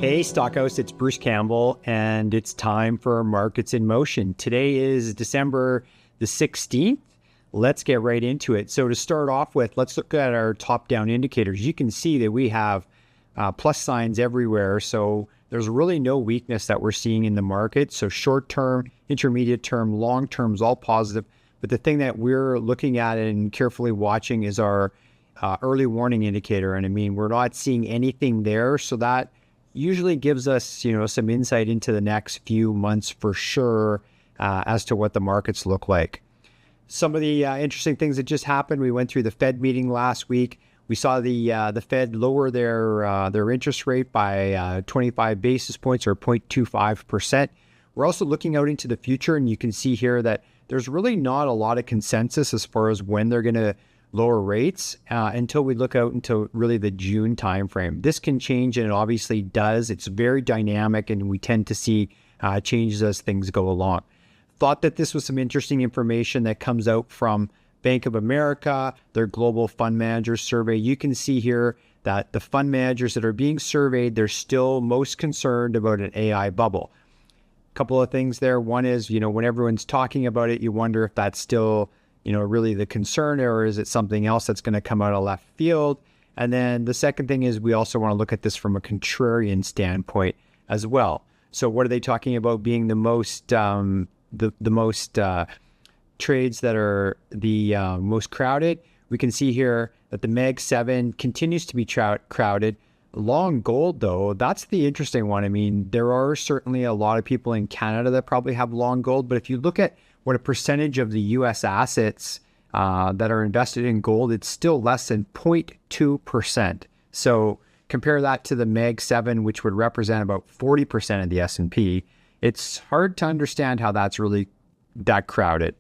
Hey, Stockhouse, it's Bruce Campbell, and it's time for Markets in Motion. Today is December the 16th. Let's get right into it. So to start off with, let's look at our top-down indicators. You can see that we have plus signs everywhere, so there's really no weakness that we're seeing in the market. So short-term, intermediate-term, long-term is all positive. But the thing that we're looking at and carefully watching is our early warning indicator. And I mean, we're not seeing anything there, so that usually gives us, some insight into the next few months for sure as to what the markets look like. Some of the interesting things that just happened, we went through the Fed meeting last week. We saw the Fed lower their interest rate by 25 basis points or 0.25%. We're also looking out into the future, and you can see here that there's really not a lot of consensus as far as when they're going to lower rates until we look out until really the June timeframe. This can change, and it obviously does. It's very dynamic, and we tend to see changes as things go along. Thought that this was some interesting information that comes out from Bank of America, their Global Fund Managers Survey. You can see here that the fund managers that are being surveyed, they're still most concerned about an AI bubble. A couple of things there. One is, when everyone's talking about it, you wonder if that's still really the concern, or is it something else that's going to come out of left field? And then the second thing is we also want to look at this from a contrarian standpoint as well. So what are they talking about being the most trades that are the most crowded? We can see here that the Mag 7 continues to be crowded. Long gold, though, that's the interesting one. I mean, there are certainly a lot of people in Canada that probably have long gold, but if you look at what a percentage of the U.S. assets that are invested in gold, it's still less than 0.2%. So compare that to the Mag 7, which would represent about 40% of the S&P. It's hard to understand how that's really that crowded.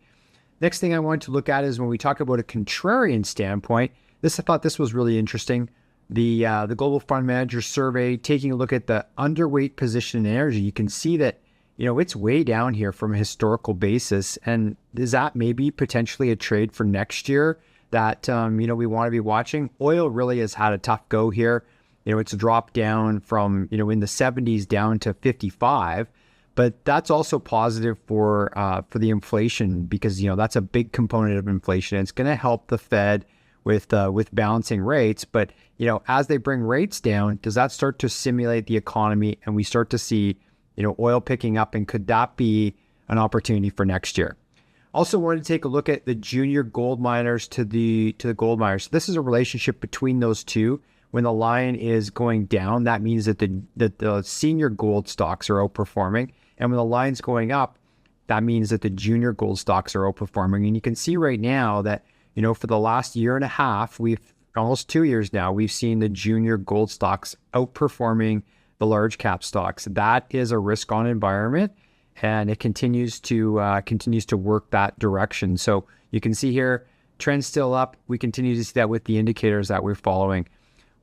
Next thing I wanted to look at is when we talk about a contrarian standpoint, I thought this was really interesting. The Global Fund Managers Survey, taking a look at the underweight position in energy, you can see that it's way down here from a historical basis. And is that maybe potentially a trade for next year that, we want to be watching? Oil really has had a tough go here. It's dropped down from, in the 70s down to 55. But that's also positive for the inflation because, that's a big component of inflation. It's going to help the Fed with balancing rates. But, as they bring rates down, does that start to stimulate the economy and we start to see oil picking up, and could that be an opportunity for next year? Also wanted to take a look at the junior gold miners to the gold miners. This is a relationship between those two. When the line is going down, that means that the senior gold stocks are outperforming. And when the line's going up, that means that the junior gold stocks are outperforming. And you can see right now that, for the last year and a half, almost 2 years now, we've seen the junior gold stocks outperforming the large cap stocks. That is a risk on environment, and it continues to work that direction. So you can see here, trend's still up. We continue to see that with the indicators that we're following.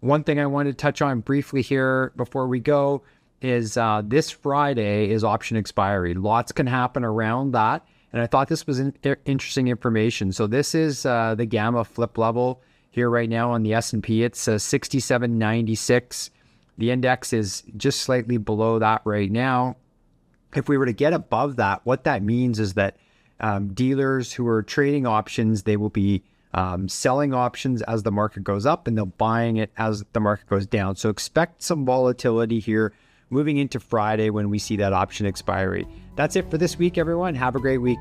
One thing I wanted to touch on briefly here before we go is this Friday is option expiry. Lots can happen around that, and I thought this was interesting information. So this is the gamma flip level here right now on the S&P. It's 67.96. The index is just slightly below that right now. If we were to get above that, what that means is that dealers who are trading options, they will be selling options as the market goes up, and they're buying it as the market goes down. So expect some volatility here moving into Friday when we see that option expiry. That's it for this week, everyone. Have a great week.